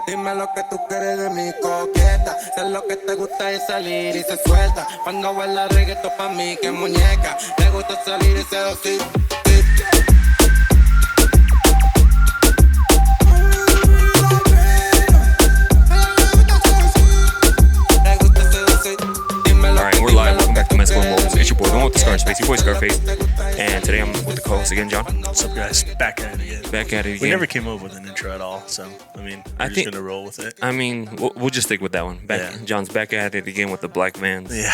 dime lo que tú quieres de mi coqueta. Sé lo que te gusta es salir y se suelta. Cuando baila reggaetón pa' mí que muñeca. Le gusta salir y seducir. Alright, we're live. Welcome back to Mexico and Wolves. It's your boy, going with the SkarxFace, your boy SkarxFace. And today I'm with the co-host again, Jon. What's up, guys? Back at it again. Back at it again. We never came up with an intro at all, so, we're just going to roll with it. I mean, we'll just stick with that one. Jon's back at it again with the black vans. Yeah.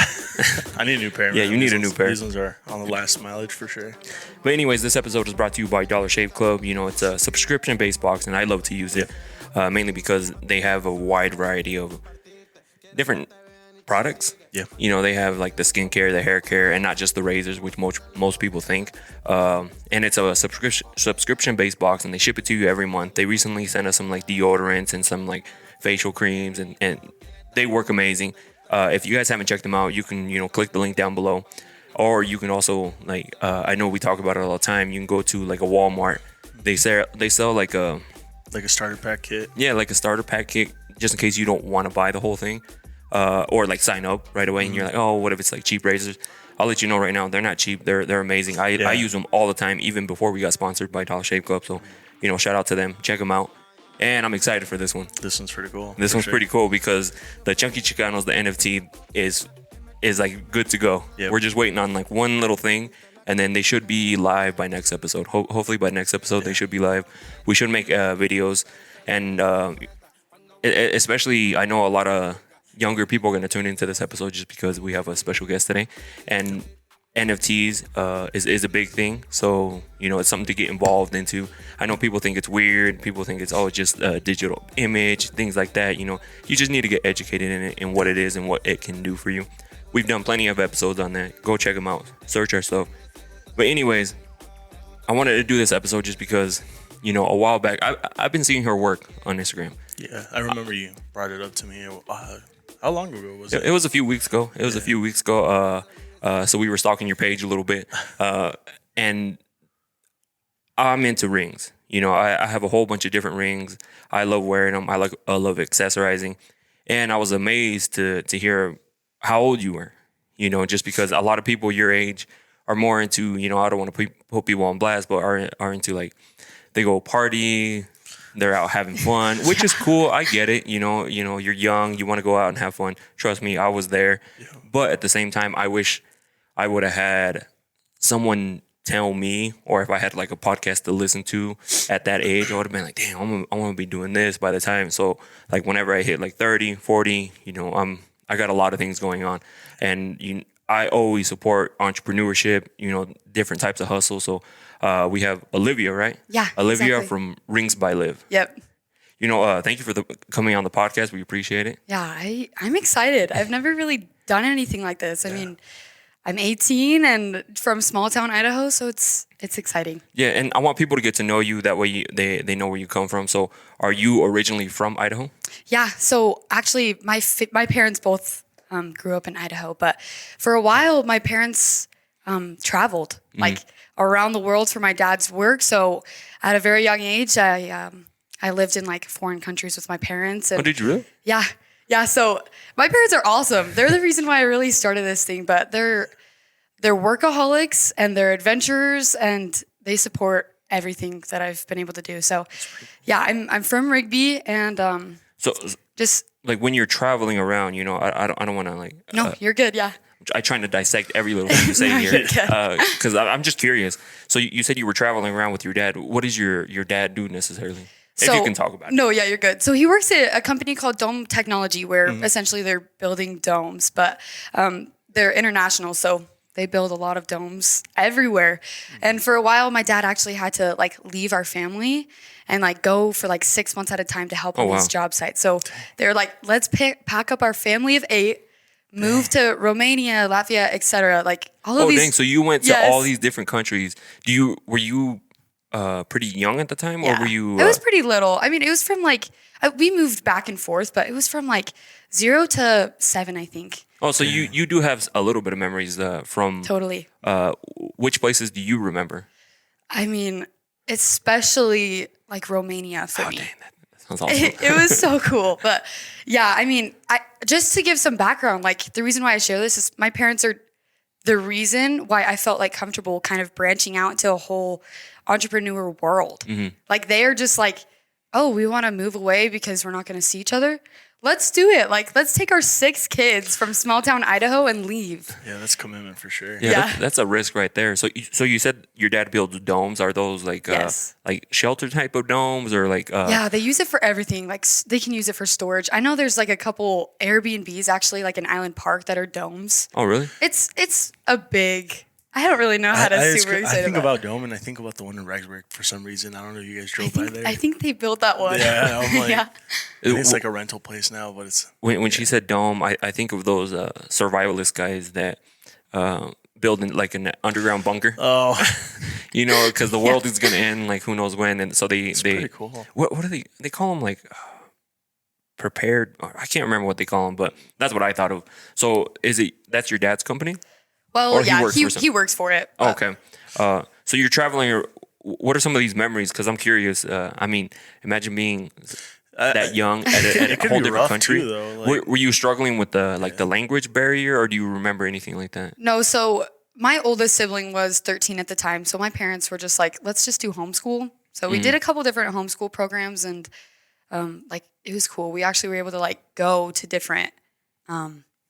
I need a new pair. Yeah, you need a new pair. These ones are on the last mileage for sure. But anyways, this episode is brought to you by Dollar Shave Club. You know, it's a subscription-based box, and I love to use it, mainly because they have a wide variety of different products. Yeah. You know, they have like the skincare, the hair care, and not just the razors, which most people think. And it's a subscription-based box, and they ship it to you every month. They recently sent us some like deodorants and some like facial creams, and they work amazing. If you guys haven't checked them out, you can, click the link down below. Or you can also, like, I know we talk about it all the time, you can go to like a Walmart. They sell like a starter pack kit. Yeah, like a starter pack kit, just in case you don't want to buy the whole thing. Or like sign up right away, and you're like, oh, what if it's like cheap razors? I'll let you know right now, they're not cheap. They're amazing. I use them all the time, even before we got sponsored by Dollar Shave Club. So, shout out to them. Check them out. And I'm excited for this one. This one's pretty cool. This one's pretty cool because the Chunky Chicanos, the NFT, is like good to go. Yep. We're just waiting on like one little thing, and then they should be live by next episode. Hopefully by next episode they should be live. We should make videos, and especially I know a lot of younger people are going to tune into this episode just because we have a special guest today, and NFTs is a big thing. So, it's something to get involved into. I know people think it's weird. People think it's just a digital image, things like that. You just need to get educated in it and what it is and what it can do for you. We've done plenty of episodes on that. Go check them out. Search our stuff. But anyways, I wanted to do this episode just because, a while back, I've been seeing her work on Instagram. Yeah, I remember you brought it up to me. How long ago was it? It was a few weeks ago. So we were stalking your page a little bit. And I'm into rings. I have a whole bunch of different rings. I love wearing them. I love accessorizing. And I was amazed to hear how old you were. Just because a lot of people your age are more into, I don't want to put people on blast, but are into like, they go party, they're out having fun, which is cool. I get it. You're young. You want to go out and have fun. Trust me, I was there. Yeah. But at the same time, I wish I would have had someone tell me, or if I had like a podcast to listen to at that age, I would have been like, damn, I want to be doing this by the time. So like whenever I hit like 30, 40, I got a lot of things going on. And I always support entrepreneurship, different types of hustle. So we have Olivia, right? Yeah, Olivia exactly. from Ringsby.liv. Yep. Thank you for coming on the podcast. We appreciate it. Yeah, I'm excited. I've never really done anything like this. I mean, I'm 18 and from small town Idaho, so it's exciting. Yeah, and I want people to get to know you. That way they know where you come from. So are you originally from Idaho? Yeah, so actually my parents both grew up in Idaho, but for a while my parents traveled like around the world for my dad's work. So at a very young age, I lived in like foreign countries with my parents. And did you really? Yeah. Yeah. So my parents are awesome. They're the reason why I really started this thing, but they're workaholics and they're adventurers and they support everything that I've been able to do. So yeah, I'm from Rigby and so just like when you're traveling around, I don't want to like. No, you're good. Yeah. I'm trying to dissect every little thing you say here because I'm just curious. So you said you were traveling around with your dad. What does your dad do necessarily? If you can talk about it. No, yeah, you're good. So he works at a company called Dome Technology where essentially they're building domes, but they're international. So they build a lot of domes everywhere. And for a while, my dad actually had to like leave our family and like go for like 6 months at a time to help on these job sites. So they're like, let's pack up our family of 8, move to Romania, Latvia, etc. Like all of these. Oh, dang. So you went to all these different countries. Were you pretty young at the time, or were you? I was pretty little. I mean, it was from like we moved back and forth, but it was from like 0 to 7, I think. Oh, so you do have a little bit of memories from totally. Which places do you remember? I mean, especially like Romania for me. Dang, Sounds awesome. It was so cool. But yeah, I mean, just to give some background, like the reason why I share this is my parents are the reason why I felt like comfortable kind of branching out into a whole entrepreneur world. Like they are just like, oh, we want to move away because we're not going to see each other. Let's do it. Like, let's take our 6 kids from small town Idaho and leave. Yeah, that's commitment for sure. Yeah. That's a risk right there. So you said your dad builds domes. Are those like Yes. like shelter type of domes or like? Yeah, they use it for everything. Like they can use it for storage. I know there's like a couple Airbnbs actually, like in Island Park, that are domes. Oh, really? It's a big. I don't really know how to super I excited think about. about Dome and I think about the one in Rexburg for some reason. I don't know if you guys drove by there. I think they built that one. Yeah, I'm like, Yeah. I think it's like a rental place now, but it's When she said dome, I think of those survivalist guys that build in like an underground bunker. oh, You know, because the world is gonna end like who knows when, and so they pretty cool. What do they call them, like prepared? I can't remember what they call them, but that's what I thought of. So that's your dad's company? Well, Or he yeah, works for some- he works for it. Oh, okay. So you're traveling. What are some of these memories? Because I'm curious. I mean, imagine being that young at a could whole be different rough country. too, though, like- were you struggling with the language barrier, or do you remember anything like that? No, so my oldest sibling was 13 at the time. So my parents were just like, let's just do homeschool. So we did a couple different homeschool programs, and like it was cool. We actually were able to like go to different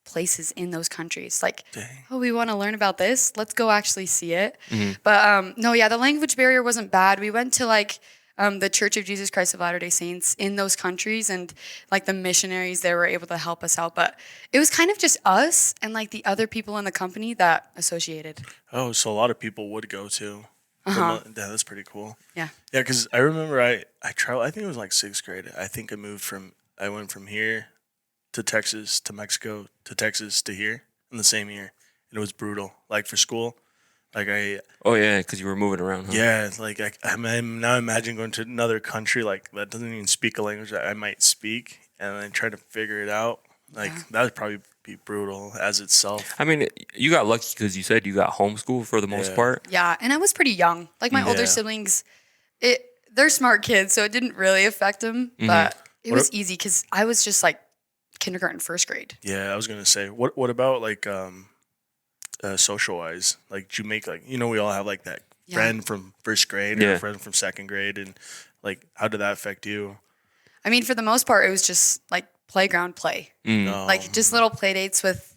places in those countries. Like, oh, we want to learn about this. Let's go actually see it. But no, yeah, the language barrier wasn't bad. We went to like the Church of Jesus Christ of Latter-day Saints in those countries, and like the missionaries there were able to help us out. But it was kind of just us and like the other people in the company that associated. Oh, so a lot of people would go to. Yeah, that's pretty cool. Yeah. Yeah, because I remember I traveled. I think it was like 6th grade. I think I went from here to Texas to Mexico to Texas to here in the same year, and it was brutal. Like for school, like Oh yeah, because you were moving around. Huh? yeah, like I'm now imagine going to another country like that doesn't even speak a language that I might speak, and then try to figure it out. Like that would probably be brutal as itself. I mean, you got lucky because you said you got homeschooled for the most part. Yeah, and I was pretty young. Like my older Yeah. siblings, they're smart kids, so it didn't really affect them. But it was easy because I was just like kindergarten, 1st grade. Yeah, I was gonna say, what about like social wise? Like, did you make like we all have like that friend from 1st grade or Yeah. a friend from 2nd grade, and like how did that affect you? I mean, for the most part, it was just like playground play, like just little play dates with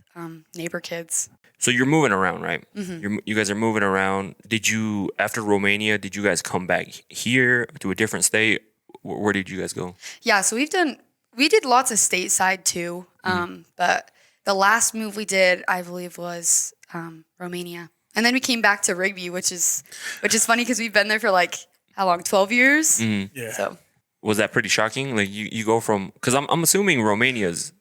neighbor kids. So you're moving around, right? You guys are moving around. Did you, after Romania, did you guys come back here to a different state? Where did you guys go? Yeah, so we did lots of stateside too. But the last move we did, I believe, was Romania, and then we came back to Rigby, which is funny because we've been there for like how long? 12 years. Yeah. So Was that pretty shocking? Like you go from, because I'm assuming Romania's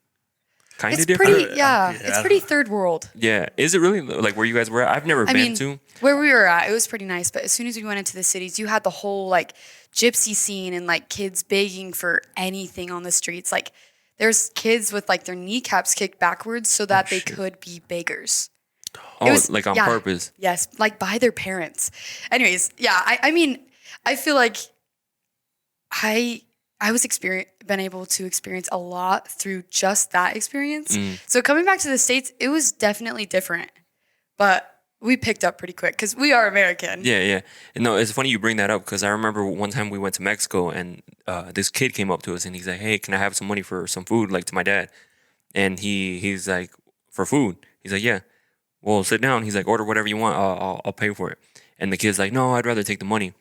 kind of it's different. pretty, it's pretty third world. Yeah. Is it really like where you guys were at? I've never been to. Where we were at, it was pretty nice. But as soon as we went into the cities, you had the whole like gypsy scene and like kids begging for anything on the streets. Like there's kids with like their kneecaps kicked backwards so that they could be beggars. Oh, was- like on yeah. purpose. Yes, like by their parents. Anyways, yeah, I mean, I feel like I was been able to experience a lot through just that experience. So coming back to the States, it was definitely different, but we picked up pretty quick because we are American. Yeah. And no, it's funny you bring that up because I remember one time we went to Mexico and this kid came up to us and he's like, "Hey, can I have some money for some food?" Like to my dad, and he's like, "For food?" He's like, "Yeah." Well, sit down. He's like, "Order whatever you want. I'll pay for it." And the kid's like, "No, I'd rather take the money."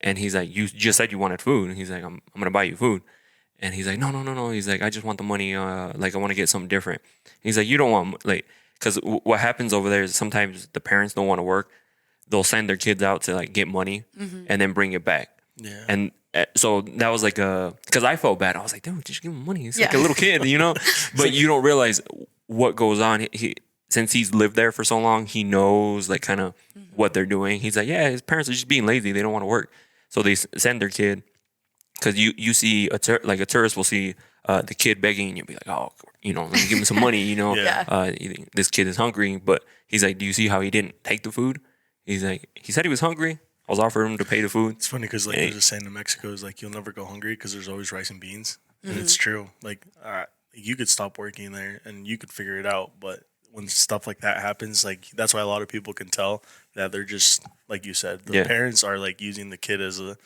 And he's like, "You just said you wanted food." And he's like, I'm gonna buy you food." And he's like, No. He's like, "I just want the money. Like I want to get something different." He's like, "You don't want like." Because what happens over there is sometimes the parents don't want to work. They'll send their kids out to like get money and then bring it back. Yeah. And so that was like because I felt bad. I was like, "Dude, just give him money. He's like a little kid, you know?" But you don't realize what goes on. Since he's lived there for so long, he knows like kind of what they're doing. He's like, "Yeah, his parents are just being lazy. They don't want to work." So they send their kid. Because you see a tourist will see the kid begging and you'll be like, "Oh, let me give him some money, this kid is hungry." But he's like, "Do you see how he didn't take the food?" He's like, "He said he was hungry. I was offering to pay the food. It's funny because like Hey. there's a saying in Mexico is like you'll never go hungry because there's always rice and beans, and it's true. Like you could stop working there and you could figure it out, but when stuff like that happens, like that's why a lot of people can tell that they're just like you said, the parents are like using the kid as a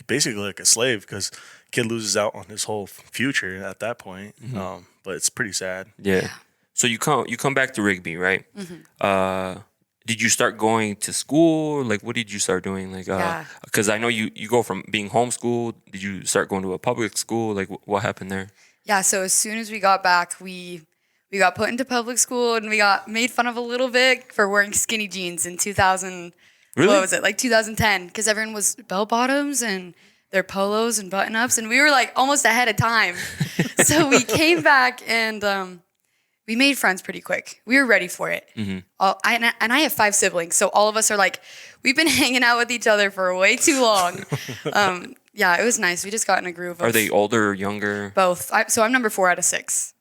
basically like a slave because kid loses out on his whole future at that point. But it's pretty sad. Yeah. So you come back to Rigby, right? Did you start going to school? Like, what did you start doing? Like, because I know you go from being homeschooled. Did you start going to a public school? Like, what happened there? Yeah, so as soon as we got back, we got put into public school and we got made fun of a little bit for wearing skinny jeans in 2000. Really? What was it, like 2010? Because everyone was bell bottoms and their polos and button ups, and we were like almost ahead of time. So we came back and we made friends pretty quick. We were ready for it. I have 5 siblings, so all of us are like, we've been hanging out with each other for way too long. Yeah, it was nice. We just got in a groove. Are they older or younger? Both. So I'm number 4 out of 6.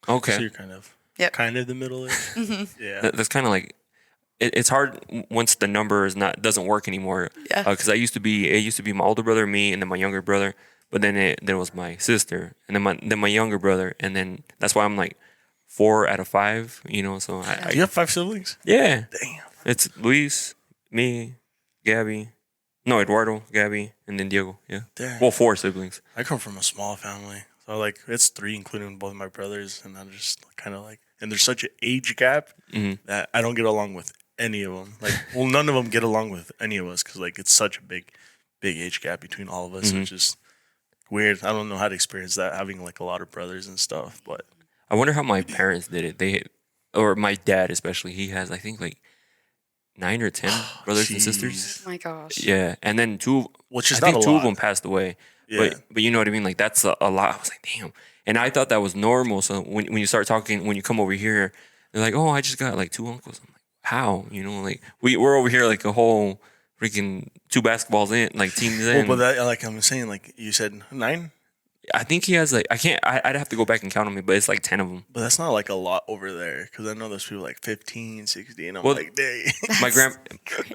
Okay. So you're kind of the middle. Yeah. That's kind of like it's hard once the number doesn't work anymore. Yeah. Because it used to be my older brother, me, and then my younger brother. But then there was my sister, and then my younger brother, and then that's why I'm like 4 out of 5. You know, so Do you have 5 siblings? yeah. Damn. It's Luis, me, Gabby, no Eduardo, Gabby, and then Diego. Yeah. Damn. Well, 4 siblings. I come from a small family. So like it's 3 including both my brothers, and I'm just kind of like, and there's such an age gap that I don't get along with any of them. Like, well, none of them get along with any of us because like it's such a big age gap between all of us, which is weird. I don't know how to experience that having like a lot of brothers and stuff, but I wonder how my parents did it. Or my dad especially. He has I think like 9 or 10 brothers and sisters. Oh my gosh. Yeah, and then which is I think not a 2 of lot. them passed away. Yeah. But you know what I mean? Like that's a lot. I was like, damn. And I thought that was normal. So when you start talking, when you come over here, they're like, oh, I just got like 2 uncles. I'm like, how? You know, like we're over here like a whole freaking 2 basketballs in, like teams in. Well, but that, like I'm saying, like you said 9, I think he has like I'd have to go back and count them, but it's like 10 of them. but that's not like a lot over there because I know there's people like 15, 16. And I'm Well, like, dang. My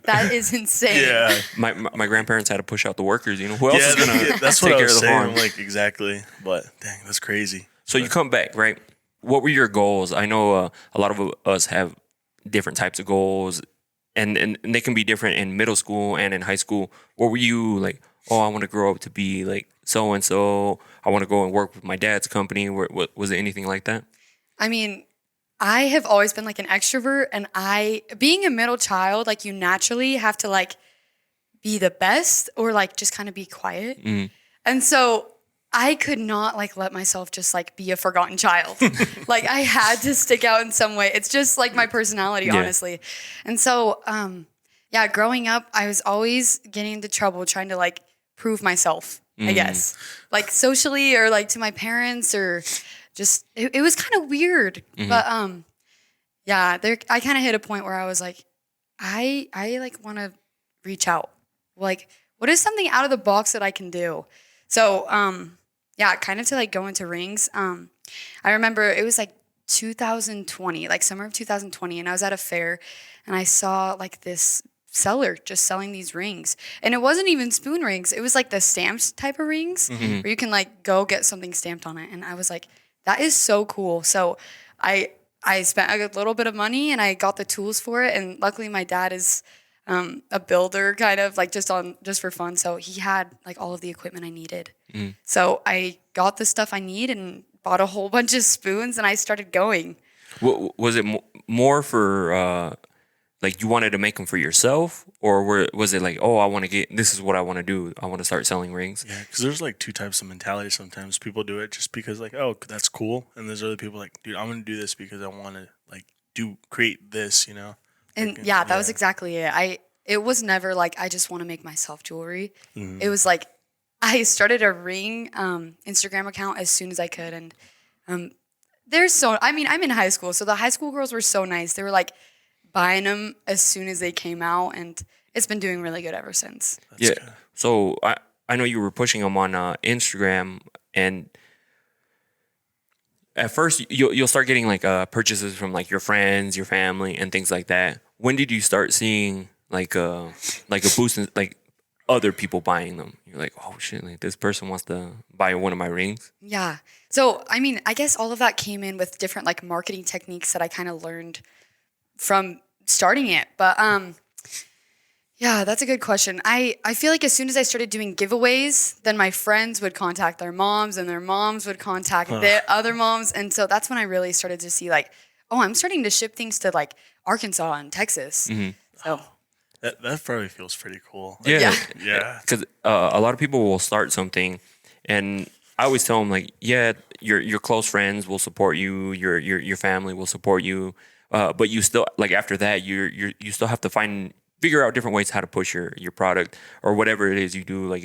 That is insane. Yeah. my grandparents had to push out the workers. You know who else is gonna that's take what I care was of the saying. farm? I'm like, exactly. But dang, that's crazy. So you come back, right? What were your goals? I know a lot of us have different types of goals, and they can be different in middle school and in high school. What were you like? Oh, I want to grow up to be like so and so. I want to go and work with my dad's company. Was it anything like that? I mean, I have always been like an extrovert, and being a middle child, like you naturally have to like be the best or like just kind of be quiet. And so I could not like let myself just like be a forgotten child. Like I had to stick out in some way. It's just like my personality, honestly. And so, growing up, I was always getting into trouble trying to like prove myself, I guess, like socially or like to my parents or just, it was kind of weird. But I kind of hit a point where I was like, I like want to reach out. Like, what is something out of the box that I can do? So, kind of to like go into rings. I remember it was like 2020, like summer of 2020, and I was at a fair and I saw like this seller just selling these rings. And it wasn't even spoon rings. It was like the stamped type of rings where you can like go get something stamped on it. And I was like, that is so cool. So I spent a little bit of money and I got the tools for it. And luckily my dad is a builder kind of like just for fun. So he had like all of the equipment I needed. So I got the stuff I need and bought a whole bunch of spoons and I started going. Was it more for like you wanted to make them for yourself, or was it like, oh, this is what I want to do. I want to start selling rings. Yeah, because there's like 2 types of mentality. Sometimes people do it just because like, oh, that's cool, and there's other people like, dude, I'm gonna do this because I want to like create this, you know. And like, that was exactly it. It was never like I just want to make myself jewelry. It was like I started a ring Instagram account as soon as I could, and I'm in high school, so the high school girls were so nice. They were like buying them as soon as they came out, and it's been doing really good ever since. That's good. So I know you were pushing them on Instagram, and at first you'll start getting like purchases from like your friends, your family, and things like that. When did you start seeing like a boost in like other people buying them. You're like, oh shit, like this person wants to buy one of my rings. Yeah. So, I mean, I guess all of that came in with different like marketing techniques that I kind of learned from starting it. But yeah, that's a good question. I feel like as soon as I started doing giveaways, then my friends would contact their moms and their moms would contact their other moms. And so that's when I really started to see like, oh, I'm starting to ship things to like Arkansas and Texas. So That probably feels pretty cool. Yeah. Yeah. Because a lot of people will start something, and I always tell them like, yeah, your close friends will support you, your family will support you, but you still like after that you still have to figure out different ways how to push your product or whatever it is you do, like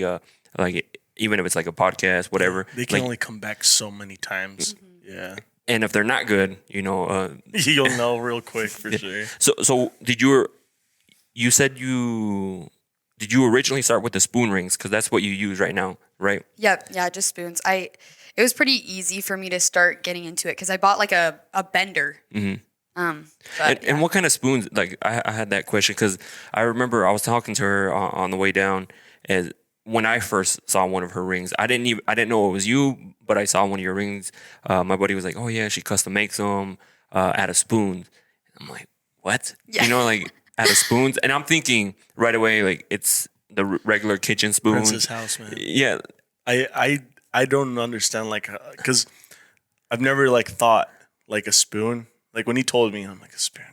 even if it's like a podcast, whatever. They can like, only come back so many times. Yeah. and if they're not good, You'll know real quick for sure. So you said did you originally start with the spoon rings because that's what you use right now, right? yeah, just spoons. It was pretty easy for me to start getting into it because I bought like a bender. But, And what kind of spoons? Like I had that question because I remember I was talking to her on the way down, as when I first saw one of her rings. I didn't know it was you, but I saw one of your rings. My buddy was like, "Oh yeah, she custom makes them out of spoons." I'm like, "What?" Yeah. Like out of spoons, and I'm thinking right away like it's the regular kitchen spoon. Princess House, man. Yeah, I don't understand like because I've never like thought like a spoon. Like when he told me, I'm like a spoon,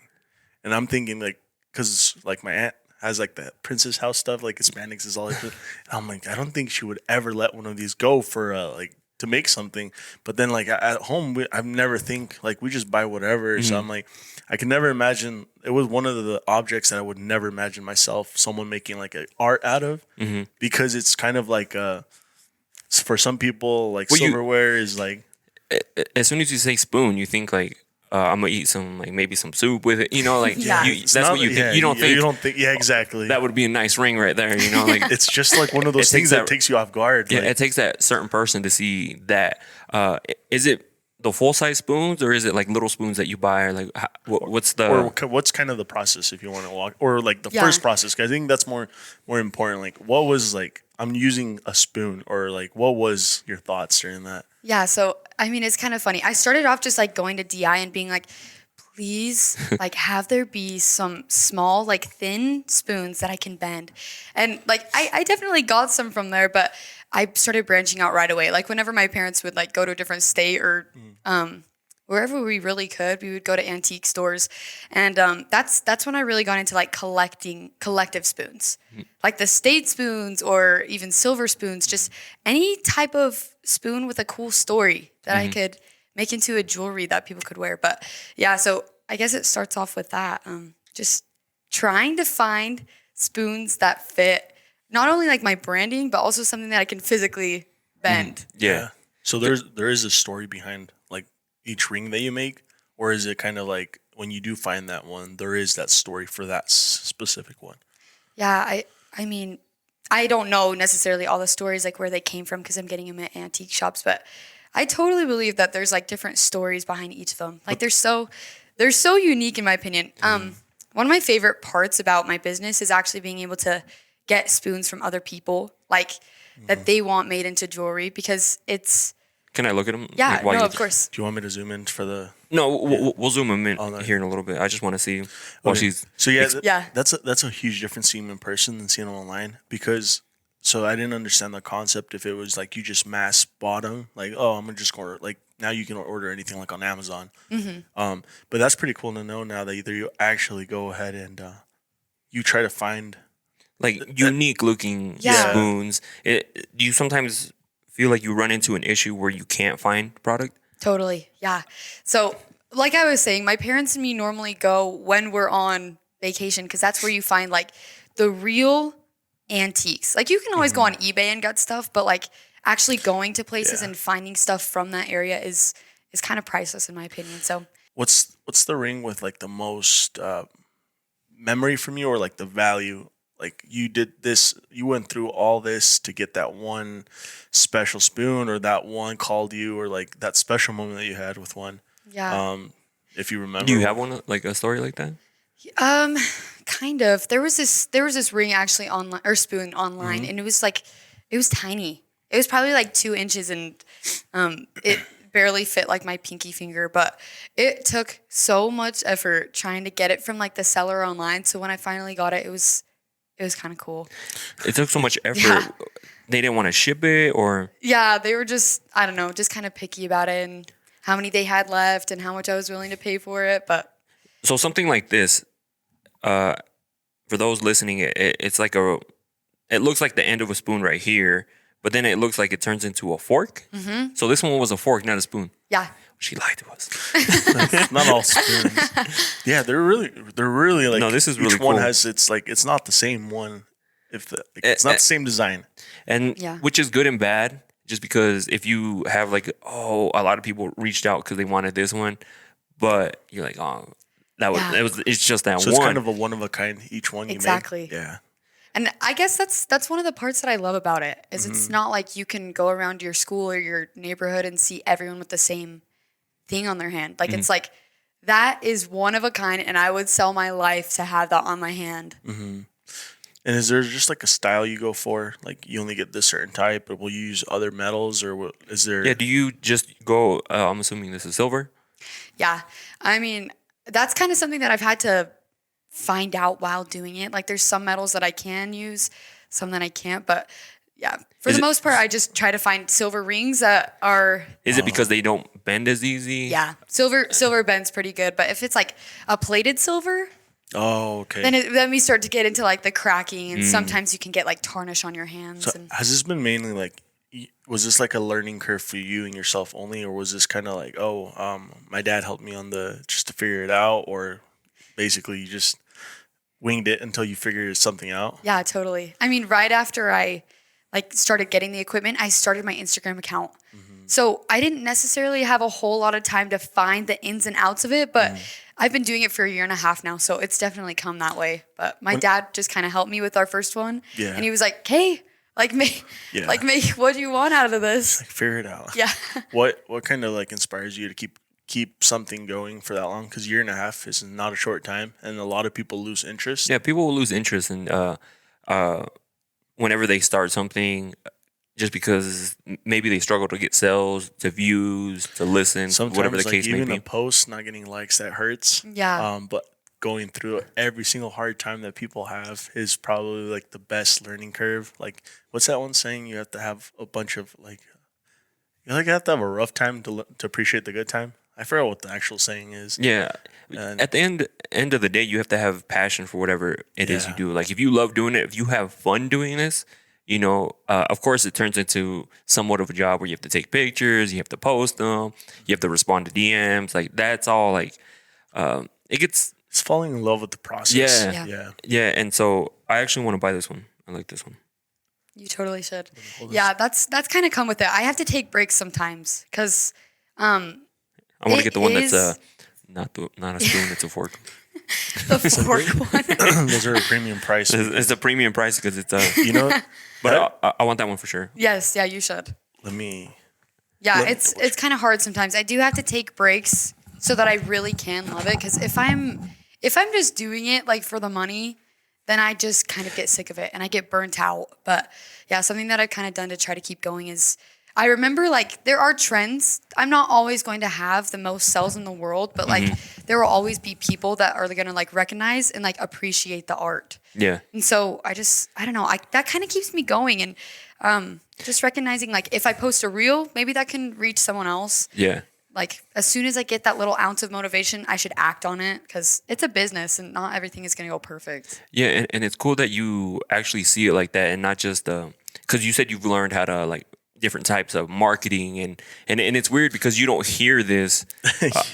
and I'm thinking like because like my aunt has like the Princess House stuff, like Hispanics is all like. And I'm like, I don't think she would ever let one of these go for like to make something. But then like at home, I've never think like we just buy whatever. So I'm like, I could never imagine. It was one of the objects that I would never imagine myself someone making like an art out of because it's kind of like for some people like silverware is like. as soon as you say spoon, you think like I'm gonna eat some like maybe some soup with it. Like Yeah. that's what you think. Yeah, You don't think yeah, exactly. that would be a nice ring right there. Like It's just like one of those It takes things that that- takes you off guard. yeah, like, it takes that certain person to see that. Is it the full size spoons or is it like little spoons that you buy? Or like what's the or what's kind of the process if you want to walk, or like the Yeah. first process? 'Cause I think that's more important. Like, what was like I'm using a spoon, or like what was your thoughts during that? Yeah, so I mean, it's kind of funny. I started off just like going to DI and being like, please, like have there be some small, like thin spoons that I can bend. And like I definitely got some from there, but I started branching out right away. Like whenever my parents would like go to a different state or wherever we really could, we would go to antique stores. And that's when I really got into like collective spoons. Like the state spoons or even silver spoons, just any type of spoon with a cool story that I could make into a jewelry that people could wear. But yeah, so I guess it starts off with that. Just trying to find spoons that fit not only like my branding, but also something that I can physically bend. yeah. So there is a story behind like each ring that you make, or is it kind of like when you do find that one, there is that story for that specific one? Yeah, I mean, I don't know necessarily all the stories like where they came from because I'm getting them at antique shops, but I totally believe that there's like different stories behind each of them. Like they're so unique in my opinion. One of my favorite parts about my business is actually being able to get spoons from other people, like that they want made into jewelry because it's. Can I look at them? Yeah, no, of course. Do you want me to zoom in for the? No, we'll zoom them in Oh, no. here in a little bit. I just want to see while Okay. she's. So yeah, Yeah. that's a huge difference seeing them in person than seeing them online, because so I didn't understand the concept if it was like you just mass bought them, like, oh, I'm gonna just order, like now you can order anything like on Amazon. But that's pretty cool to know now that either you actually go ahead and you try to find Like unique looking Yeah. spoons. Do you sometimes feel like you run into an issue where you can't find product? Totally. Yeah. So, like I was saying, my parents and me normally go when we're on vacation because that's where you find like the real antiques. Like you can always go on eBay and get stuff, but like actually going to places and finding stuff from that area is kind of priceless in my opinion. So, what's the ring with like the most memory from you, or like the value? Like you did this, you went through all this to get that one special spoon, or that one called you, or like that special moment that you had with one. yeah. If you remember. Do you have one like a story like that? kind of. There was this ring actually online, or spoon online, and it was tiny. It was probably like 2 inches, and it barely fit like my pinky finger. But it took so much effort trying to get it from like the seller online. So when I finally got it, it was kind of cool. It took so much effort. Yeah. They didn't want to ship it, or Yeah, they were just, I don't know, just kind of picky about it and how many they had left and how much I was willing to pay for it. But so something like this. For those listening, it's like it looks like the end of a spoon right here, but then it looks like it turns into a fork. Mm-hmm. So this one was a fork, not a spoon. yeah. She lied to us. Not all spoons. Yeah, they're really like. No, this is really each one cool. has it's not the same one. It's not the same design. And Yeah. which is good and bad, just because if you have like, a lot of people reached out because they wanted this one, but you're like, it's just that So one. it's kind of a one of a kind. Each one you Exactly. made. Yeah. And I guess that's one of the parts that I love about it is it's not like you can go around your school or your neighborhood and see everyone with the same thing on their hand. Like it's like that is one of a kind, and I would sell my life to have that on my hand. And is there just like a style you go for? Like you only get this certain type, but will you use other metals, or is there? Yeah, do you just go, I'm assuming this is silver? Yeah. I mean, that's kind of something that I've had to find out while doing it. Like there's some metals that I can use, some that I can't, but yeah, for the most part, I just try to find silver rings that are. Is it because they don't bend as easy? Yeah, silver bends pretty good, but if it's like a plated silver, Oh, okay. then we start to get into like the cracking, and sometimes you can get like tarnish on your hands. So And has this been mainly like? Was this like a learning curve for you and yourself only, or was this kind of like, my dad helped me on just to figure it out, or basically you just winged it until you figured something out? yeah, totally. I mean, right after I like started getting the equipment, I started my Instagram account. So I didn't necessarily have a whole lot of time to find the ins and outs of it, but I've been doing it for a year and a half now, so it's definitely come that way. But my dad just kind of helped me with our first one, Yeah. and he was like, "Hey, make what do you want out of this?" Figure it out. Yeah. What kind of like inspires you to keep something going for that long? Because year and a half is not a short time, and a lot of people lose interest. Yeah, people will lose interest in whenever they start something, just because maybe they struggle to get sales, to views, to listen, Sometimes, whatever the like, case may even be. a post not getting likes, that hurts. Yeah. But going through every single hard time that people have is probably like the best learning curve. Like, what's that one saying? You have to have a bunch of like, you have to have a rough time to appreciate the good time. I forgot what the actual saying is. Yeah. And- At the end of the day, you have to have passion for whatever it is you Yeah. do. Like if you love doing it, if you have fun doing this, of course it turns into somewhat of a job where you have to take pictures, you have to post them, you have to respond to DMs. Like that's all like, it gets, It's falling in love with the process. Yeah. Yeah. yeah. And so I actually want to buy this one. I like this one. You totally should. Yeah, that's kind of come with it. I have to take breaks sometimes because I want to It get the one is- that's not a spoon, it's a fork. the fork one. Those are a premium price. It's a premium price because it's You know, but I want that one for sure. Yes, yeah, you should. let me. Yeah, Let me it's kind of hard sometimes. I do have to take breaks so that I really can love it. Because if I'm just doing it like for the money, then I just kind of get sick of it and I get burnt out. But yeah, something that I've kind of done to try to keep going is I remember like there are trends. I'm not always going to have the most sales in the world, but like there will always be people that are going to like recognize and like appreciate the art. Yeah. And so I don't know, that kind of keeps me going. And just recognizing like if I post a reel, maybe that can reach someone else. Yeah. Like as soon as I get that little ounce of motivation, I should act on it because it's a business and not everything is going to go perfect. Yeah, and it's cool that you actually see it like that and not just because you said you've learned how to like different types of marketing and it's weird because you don't hear this.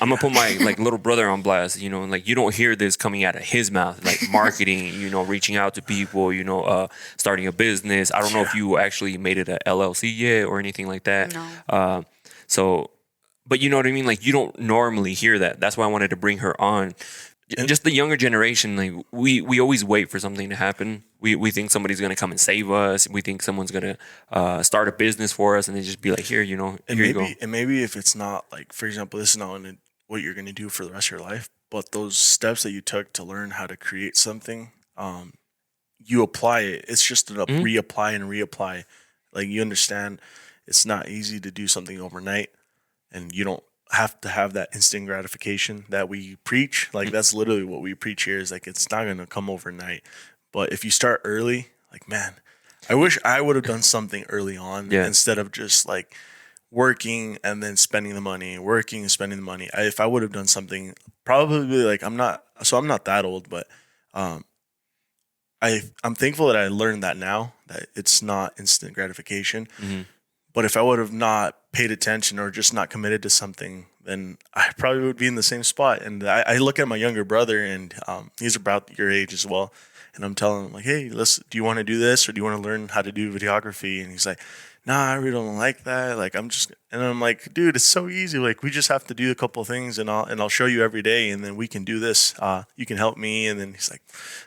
I'm gonna put my like little brother on blast, and like you don't hear this coming out of his mouth, like marketing, reaching out to people, starting a business. I don't know if you actually made it a LLC yet or anything like that. No. But you know what I mean? Like you don't normally hear that. That's why I wanted to bring her on. Just the younger generation, like we always wait for something to happen. We think somebody's gonna come and save us. We think someone's gonna start a business for us, and they just be like, here, here you go. And maybe if it's not like, for example, this is not what you're gonna do for the rest of your life, but those steps that you took to learn how to create something, you apply it. It's just a reapply and reapply. Like, you understand it's not easy to do something overnight, and you don't have to have that instant gratification that we preach. Like, that's literally what we preach here, is like, it's not going to come overnight. But if you start early, like, man, I wish I would have done something early on instead of just like working and then spending the money, working and spending the money. If I would have done something, probably, like, I'm not that old, but I'm thankful that I learned that now, that it's not instant gratification. But if I would have not paid attention or just not committed to something, then I probably would be in the same spot. And I look at my younger brother, and he's about your age as well. And I'm telling him, like, hey, do you want to do this, or do you want to learn how to do videography? And he's like, nah, I really don't like that. Like, and I'm like, dude, it's so easy. Like, we just have to do a couple of things, and I'll show you every day, and then we can do this. You can help me. And then he's like,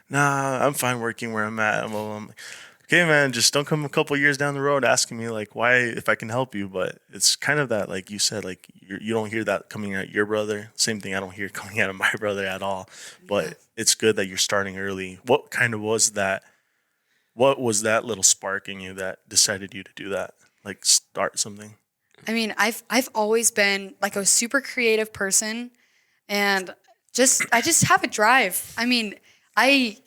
nah, I'm fine working where I'm at. I'm like, okay, man, just don't come a couple of years down the road asking me, like, why, if I can help you. But it's kind of that, like you said, like, you don't hear that coming out your brother. Same thing I don't hear coming out of my brother at all. But it's good that you're starting early. What was that little spark in you that decided you to do that? Like, start something? I mean, I've always been like a super creative person, and I just have a drive. I mean, I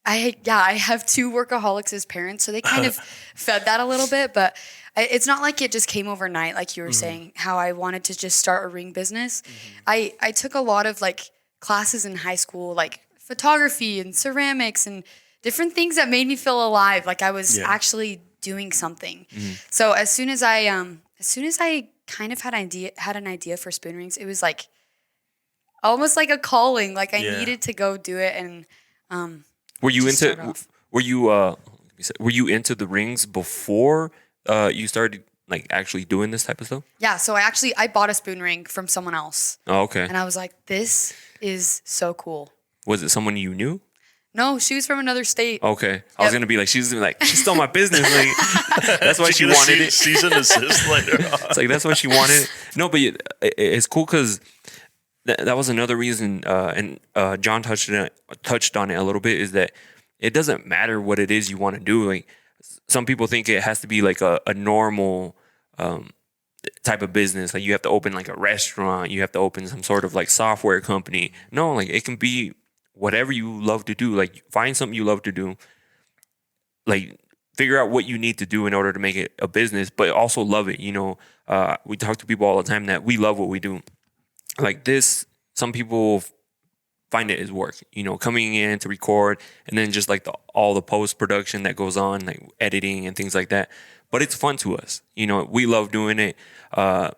have two workaholics as parents, so they kind of fed that a little bit, but it's not like it just came overnight, like you were saying, how I wanted to just start a ring business. I took a lot of like classes in high school, like photography and ceramics and different things that made me feel alive, like I was actually doing something. So as soon as I kind of had an idea for spoon rings, it was like almost like a calling, like I needed to go do it. And were you into the rings before you started like actually doing this type of stuff? Yeah, so I bought a spoon ring from someone else. Oh, okay. And I was like, this is so cool. Was it someone you knew? No, she was from another state. Okay. I was gonna be like, she stole my business. Like, that's why she wanted it. Season assist later on. It's like, that's why she wanted it. No, but it's cool because that was another reason, and John touched on it a little bit, is that it doesn't matter what it is you want to do. Like, some people think it has to be like a normal type of business. Like, you have to open like a restaurant, you have to open some sort of like software company. No, like, it can be whatever you love to do. Like, find something you love to do. Like, figure out what you need to do in order to make it a business, but also love it. You know, we talk to people all the time that we love what we do. Like this, some people find it as work, you know, coming in to record, and then just like all the post-production that goes on, like editing and things like that. But it's fun to us. You know, we love doing it. And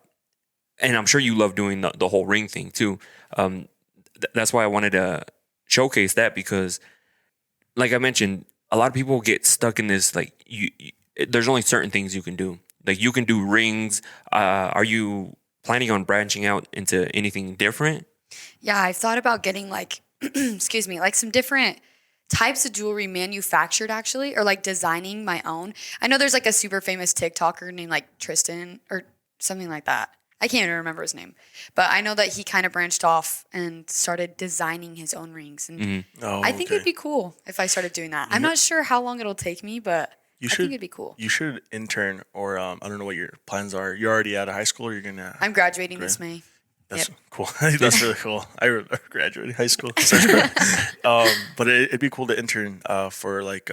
I'm sure you love doing the whole ring thing too. That's why I wanted to showcase that, because like I mentioned, a lot of people get stuck in this, like, there's only certain things you can do. Like, you can do rings. Are you planning on branching out into anything different? Yeah, I've thought about getting like, excuse me, like some different types of jewelry manufactured actually, or like designing my own. I know there's like a super famous TikToker named like Tristan or something like that. I can't even remember his name, but I know that he kind of branched off and started designing his own rings. And I think it'd be cool if I started doing that. I'm not sure how long it'll take me, but I think it'd be cool. You should intern, or I don't know what your plans are. You're already out of high school, or you're gonna? I'm graduating this May. That's cool. That's really cool. I graduated high school. But it'd be cool to intern for like.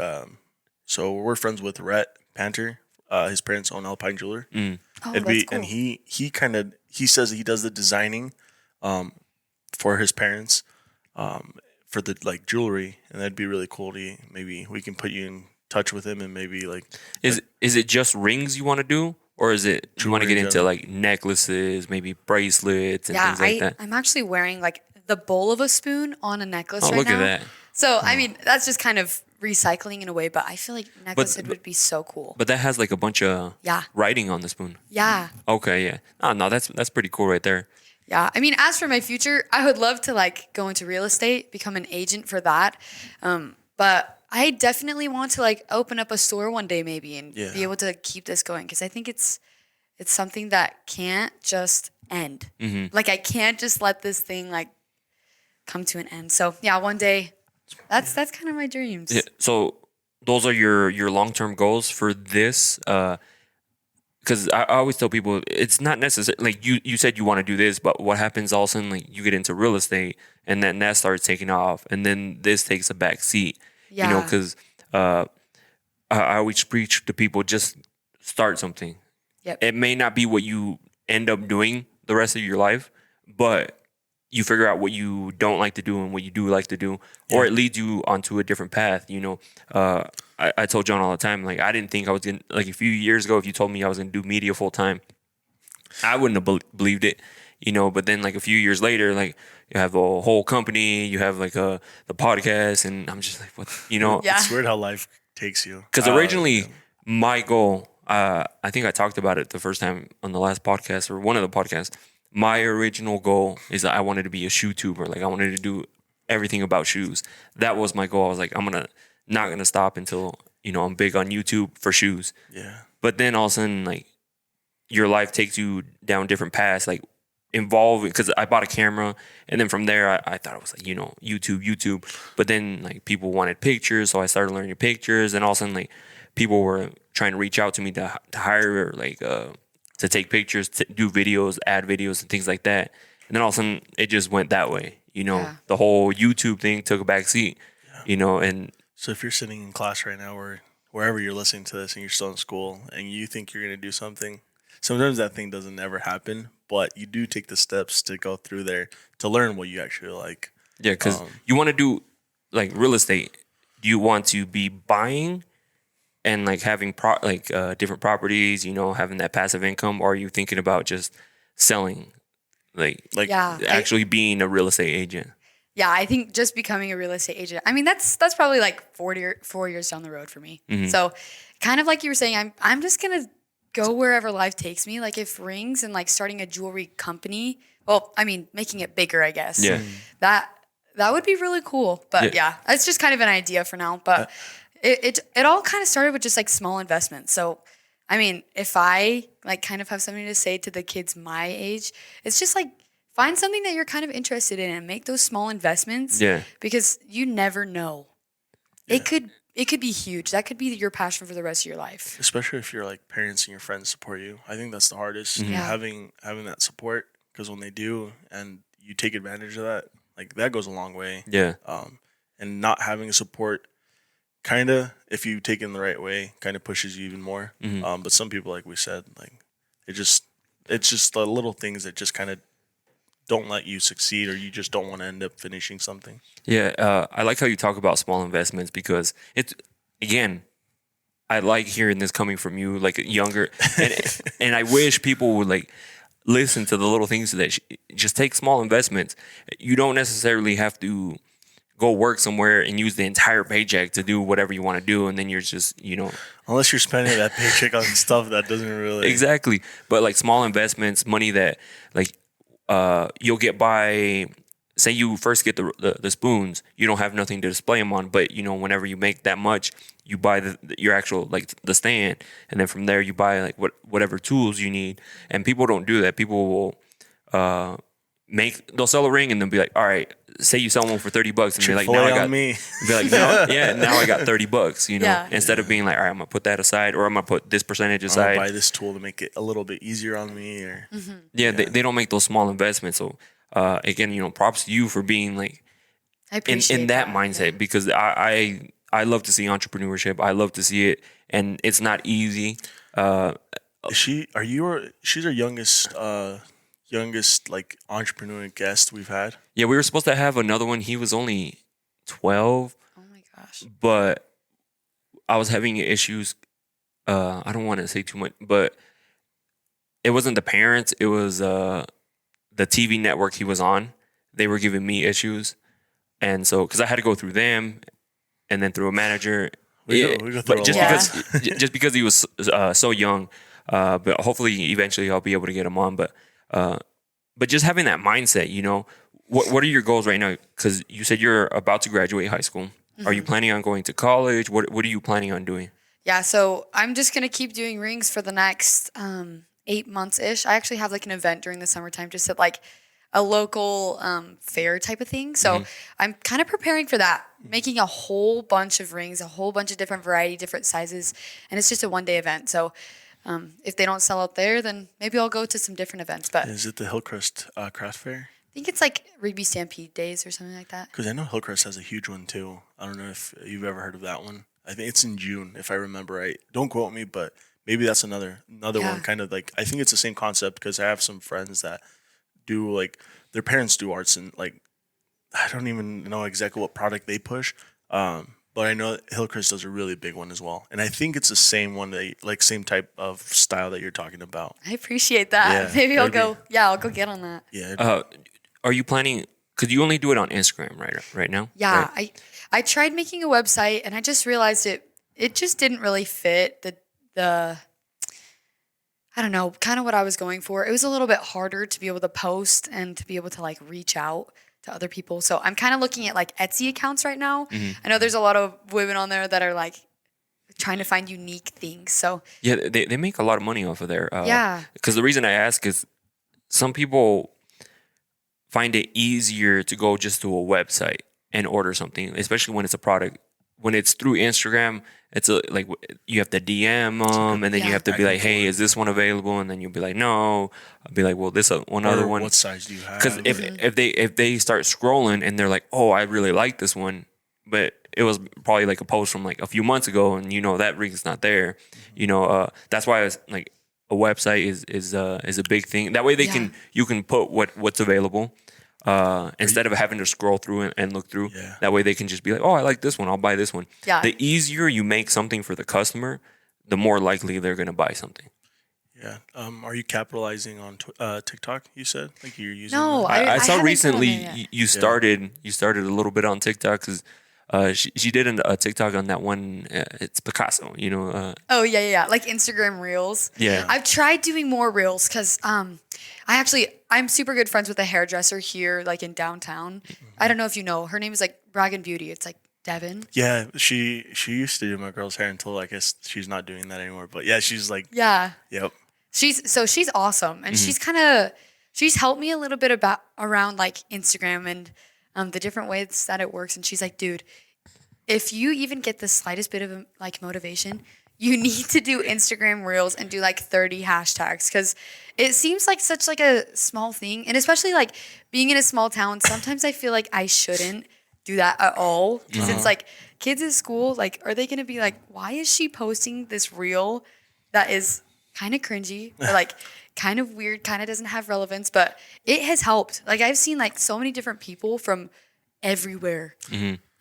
So we're friends with Rhett Panter. His parents own Alpine Jeweler. Oh, that's cool. And he says he does the designing for his parents for the like jewelry, and that'd be really cool to maybe we can put you in touch with him, and maybe like is it just rings you want to do, or is it you want to get into like necklaces, maybe bracelets and things like that? I'm actually wearing like the bowl of a spoon on a necklace right now. Look at that. So I mean, that's just kind of recycling in a way, but I feel like necklace would be so cool. But that has like a bunch of writing on the spoon. Yeah. Okay, yeah. Oh, no, that's pretty cool right there. Yeah. I mean, as for my future, I would love to like go into real estate, become an agent for that. But I definitely want to like open up a store one day maybe and be able to keep this going, because I think it's something that can't just end. Like, I can't just let this thing like come to an end. So yeah, one day, that's kind of my dreams. Yeah. So those are your long-term goals for this. Because I always tell people it's not necessary. Like you said you want to do this, but what happens all of a sudden, like you get into real estate and then that starts taking off and then this takes a back seat. Yeah. You know, because I always preach to people, just start something. Yep. It may not be what you end up doing the rest of your life, but you figure out what you don't like to do and what you do like to do, or it leads you onto a different path. You know, I told John all the time, like, I didn't think I was going to, like a few years ago, if you told me I was going to do media full time, I wouldn't have believed it, you know, but then like a few years later, like you have a whole company, you have like the podcast, and I'm just like, what, you know? Yeah. It's weird how life takes you. Because originally my goal, I think I talked about it the first time on the last podcast or one of the podcasts. My original goal is that I wanted to be a shoe tuber. Like I wanted to do everything about shoes. That was my goal. I was like, not gonna stop until, you know, I'm big on YouTube for shoes. Yeah. But then all of a sudden, like, your life takes you down different paths, like involving, because I bought a camera, and then from there I thought it was like, you know, YouTube. But then like people wanted pictures, so I started learning pictures, and all of a sudden like people were trying to reach out to me to hire, like to take pictures, to do videos, add videos and things like that. And then all of a sudden it just went that way. You know, the whole YouTube thing took a back seat, you know. And so if you're sitting in class right now or wherever you're listening to this and you're still in school and you think you're going to do something, sometimes that thing doesn't ever happen, but you do take the steps to go through there to learn what you actually like. Yeah, because you want to do like real estate. Do you want to be buying and like having different properties, you know, having that passive income, or are you thinking about just selling, like actually being a real estate agent? Yeah, I think just becoming a real estate agent. I mean, that's probably like 4 years down the road for me. Mm-hmm. So, kind of like you were saying, I'm just gonna go wherever life takes me. Like if rings and like starting a jewelry company. Well, I mean, making it bigger, I guess. Yeah. That would be really cool. But yeah, it's just kind of an idea for now. But it all kind of started with just like small investments. So, I mean, if I like kind of have something to say to the kids my age, it's just like find something that you're kind of interested in and make those small investments. Yeah. Because you never know. Yeah. It could be huge. That could be your passion for the rest of your life. Especially if your like parents and your friends support you. I think that's the hardest. Mm-hmm. Yeah. Having that support, because when they do and you take advantage of that, like that goes a long way. Yeah. And not having support, kind of, if you take it in the right way, kind of pushes you even more. Mm-hmm. But some people, like we said, like it's just the little things that just kind of don't let you succeed, or you just don't want to end up finishing something. Yeah, I like how you talk about small investments, because it's, again, I like hearing this coming from you, like younger, and I wish people would like listen to the little things that just take small investments. You don't necessarily have to go work somewhere and use the entire paycheck to do whatever you want to do, and then you're just, you know, unless you're spending that paycheck on stuff that doesn't really exactly. But like small investments, money that like you'll get by. Say you first get the spoons, you don't have nothing to display them on, but you know, whenever you make that much, you buy your actual like the stand, and then from there you buy like whatever tools you need. And people don't do that. People will they'll sell a ring and they'll be like, all right, say you sell one for $30 and be like, now I got me. Be like, no, yeah, now I got $30, you know, instead of being like, all right, I'm gonna put that aside, or I'm gonna put this percentage aside. I'm gonna buy this tool to make it a little bit easier on me, or They don't make those small investments. So again, you know, props to you for being like in that mindset, because I love to see entrepreneurship. I love to see it, and it's not easy. She's our youngest like entrepreneur guest we've had. Yeah, we were supposed to have another one. He was only 12. Oh my gosh. But I was having issues. I don't want to say too much, but it wasn't the parents. It was the TV network he was on. They were giving me issues. And so, because I had to go through them and then through a manager. We go through just because he was so young. But hopefully eventually I'll be able to get him on. But just having that mindset, you know, what are your goals right now? Because you said you're about to graduate high school. Mm-hmm. Are you planning on going to college? What are you planning on doing? Yeah, so I'm just going to keep doing rings for the next 8 months-ish. I actually have like an event during the summertime just at like a local fair type of thing. So I'm kind of preparing for that, making a whole bunch of rings, a whole bunch of different variety, different sizes, and it's just a 1-day event. So if they don't sell out there, then maybe I'll go to some different events. But Is it the Hillcrest Craft Fair? I think it's like Rigby Stampede Days or something like that. Because I know Hillcrest has a huge one too. I don't know if you've ever heard of that one. I think it's in June, if I remember right. Don't quote me, but maybe that's another one. Kind of like, I think it's the same concept because I have some friends that do like, their parents do arts and like, I don't even know exactly what product they push. But I know that Hillcrest does a really big one as well. And I think it's the same one, same type of style that you're talking about. I appreciate that. Yeah, Maybe I'll go get on that. Yeah. Are you planning? Because you only do it on Instagram right now. Yeah, right? I tried making a website and I just realized it just didn't really fit the I don't know, kind of what I was going for. It was a little bit harder to be able to post and to be able to like reach out to other people. So I'm kind of looking at like Etsy accounts right now. I know there's a lot of women on there that are like trying to find unique things. So yeah, they make a lot of money off of there. Yeah. Because the reason I ask is some people find it easier to go just to a website and order something, especially when it's a product. When it's through Instagram, it's like you have to DM them, and then you have to be like, "Hey, is this one available?" And then you'll be like, "No." I'll be like, "Well, this one other one." What size do you have? Because if they start scrolling and they're like, "Oh, I really like this one," but it was probably like a post from like a few months ago, and that ring's not there. That's why it's like a website is a big thing. That way you can put what's available. Instead of having to scroll through and look through, that way they can just be like, "Oh, I like this one. I'll buy this one." Yeah. The easier you make something for the customer, the more likely they're going to buy something. Yeah. Are you capitalizing on TikTok? You said like you're using. No, I saw haven't recently done it yet. you started a little bit on TikTok because she did a TikTok on that one. It's Picasso, Oh yeah, like Instagram Reels. Yeah. I've tried doing more Reels because I'm super good friends with a hairdresser here, like in downtown. I don't know if you know. Her name is like Bragg and Beauty. It's like Devin. Yeah, she used to do my girl's hair until I guess she's not doing that anymore. But yeah, she's like. Yeah. Yep. She's awesome, and she's helped me a little bit around like Instagram and the different ways that it works. And she's like, dude, if you even get the slightest bit of like motivation, you need to do Instagram Reels and do like 30 hashtags because it seems like such like a small thing. And especially like being in a small town, sometimes I feel like I shouldn't do that at all because it's like kids at school, like, are they going to be like, why is she posting this reel that is kind of cringy or like kind of weird, kind of doesn't have relevance, but it has helped. Like I've seen like so many different people from everywhere.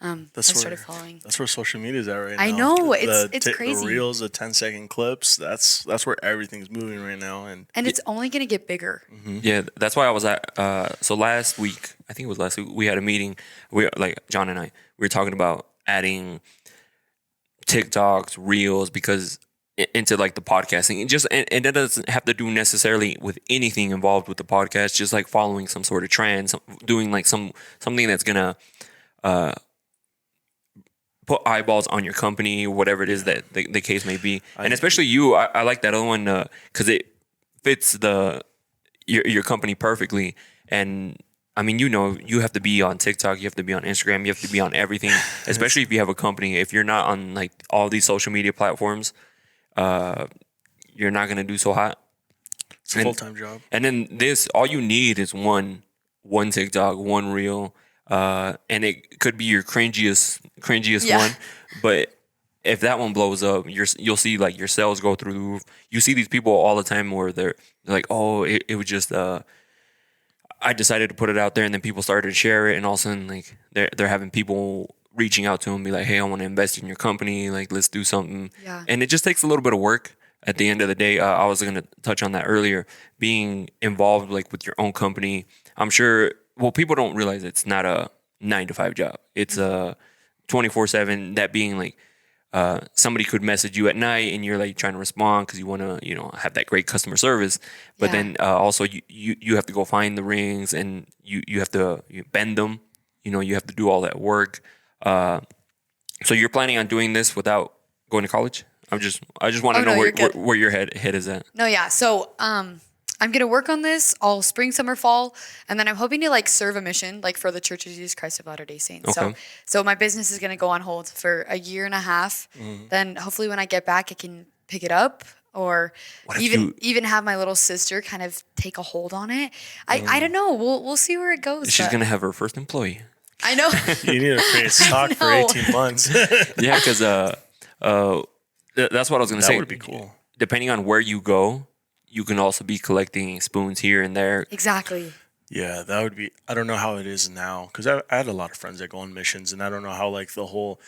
I started following. That's where social media is at right now. I know, it's crazy. The reels, the 10-second clips. That's where everything's moving right now, and it's only gonna get bigger. Yeah, that's why I was at. So last week, I think it was last week, we had a meeting. John and I, we were talking about adding TikToks, Reels, because into like the podcasting, and that doesn't have to do necessarily with anything involved with the podcast. Just like following some sort of trend, doing like something that's gonna put eyeballs on your company, whatever it is that the case may be. And especially you, I like that other one because it fits your company perfectly. And I mean, you have to be on TikTok, you have to be on Instagram, you have to be on everything, especially if you have a company. If you're not on like all these social media platforms, you're not going to do so hot. it's a full-time job. And then all you need is one TikTok, one reel. And it could be your cringiest one, but if that one blows up, you'll see like your sales go through the roof. You see these people all the time where they're like, "Oh, it was just I decided to put it out there," and then people started to share it, and all of a sudden like they're having people reaching out to them, be like, "Hey, I want to invest in your company. Like, let's do something." Yeah. And it just takes a little bit of work. At the end of the day, I was going to touch on that earlier. Being involved like with your own company, I'm sure. Well, people don't realize it's not a 9-to-5 job. It's a 24/7. That being like somebody could message you at night and you're like trying to respond because you want to have that great customer service. But then also you have to go find the rings and you have to bend them. You have to do all that work. So you're planning on doing this without going to college? I just want to know where your head is at. No, yeah. So I'm gonna work on this all spring, summer, fall, and then I'm hoping to like serve a mission like for the Church of Jesus Christ of Latter-day Saints. Okay. So my business is gonna go on hold for a year and a half. Then hopefully when I get back, I can pick it up, or even have my little sister kind of take a hold on it. I don't know. We'll see where it goes. She's but gonna have her first employee. I know. You need to create stock for know. 18 months. Yeah, because that's what I was gonna That say. would be cool. Depending on where you go, you can also be collecting spoons here and there. Exactly. Yeah, that would be. I don't know how it is now because I had a lot of friends that go on missions, and I don't know how like the whole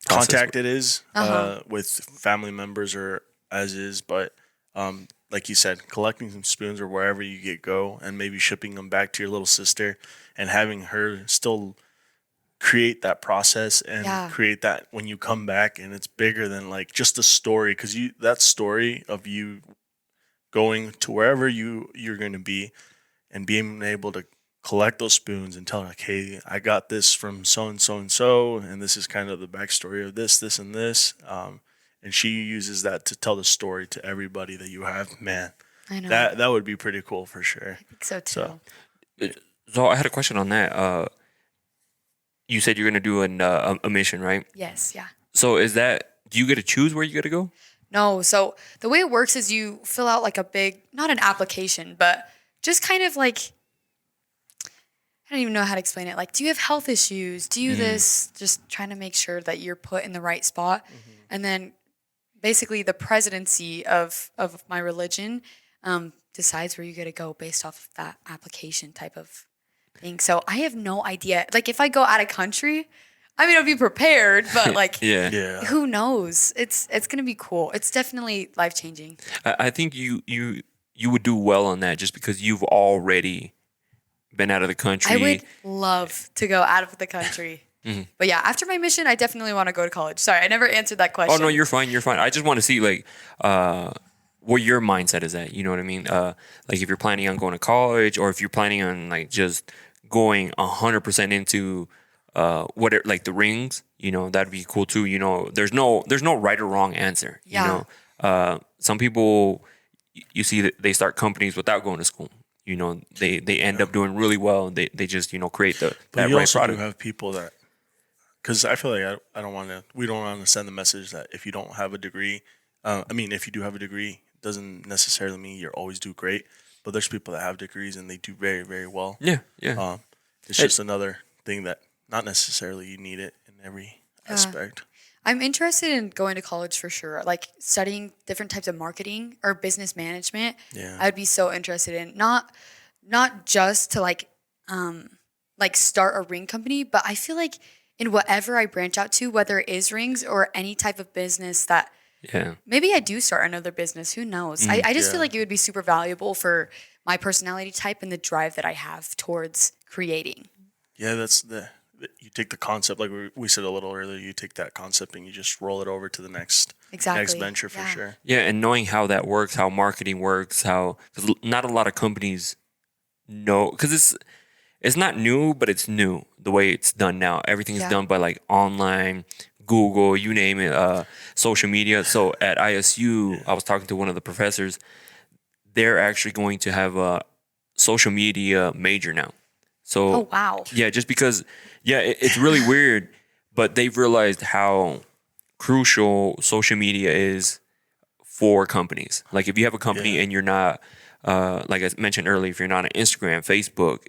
contact it is with family members or as is. But like you said, collecting some spoons or wherever you go, and maybe shipping them back to your little sister, and having her still create that process and create that when you come back, and it's bigger than like just a story, because that story of you going to wherever you're going to be and being able to collect those spoons and tell like, hey, I got this from so and so and so, and this is kind of the backstory of this and this, and she uses that to tell the story to everybody that you have. Man, I know. that would be pretty cool for sure. I think so too. So I had a question on that. You said you're gonna do a mission, right? Yes. Yeah. So do you get to choose where you got to go? No. So the way it works is you fill out like a big, not an application, but just kind of like, I don't even know how to explain it. Like, do you have health issues? Do you this? Just trying to make sure that you're put in the right spot. And then basically the presidency of my religion decides where you get to go based off of that application type of thing. So I have no idea. Like if I go out of country, I mean, I'll be prepared, but like, Yeah. who knows? It's going to be cool. It's definitely life-changing. I think you would do well on that just because you've already been out of the country. I would love to go out of the country. But yeah, after my mission, I definitely want to go to college. Sorry, I never answered that question. Oh no, you're fine. You're fine. I just want to see like where your mindset is at. You know what I mean? Like if you're planning on going to college, or if you're planning on like just going 100% into like the rings. You know, that'd be cool too. You know, there's no right or wrong answer. Yeah. You know, some people you see that they start companies without going to school. You know, they end up doing really well. They just create that But you right also product. do have people that, because I feel like we don't want to send the message that if you don't have a degree, if you do have a degree, it doesn't necessarily mean you'll always do great. But there's people that have degrees and they do very, very well. Yeah. It's just another thing that not necessarily you need it in every aspect. I'm interested in going to college for sure, like studying different types of marketing or business management. Yeah. I'd be so interested in not just to like start a ring company, but I feel like in whatever I branch out to, whether it is rings or any type of business that maybe I do start another business. Who knows? I just feel like it would be super valuable for my personality type and the drive that I have towards creating. Yeah, you take the concept, like we said a little earlier, you take that concept and you just roll it over to the next venture for sure. Yeah, and knowing how that works, how marketing works, because not a lot of companies know, because it's not new, but it's new the way it's done now. Everything is done by like online, Google, you name it, social media. So at ISU, I was talking to one of the professors. They're actually going to have a social media major now. So, oh, wow. Yeah, just because, it's really weird, but they've realized how crucial social media is for companies. Like if you have a company and you're not, like I mentioned earlier, if you're not on Instagram, Facebook,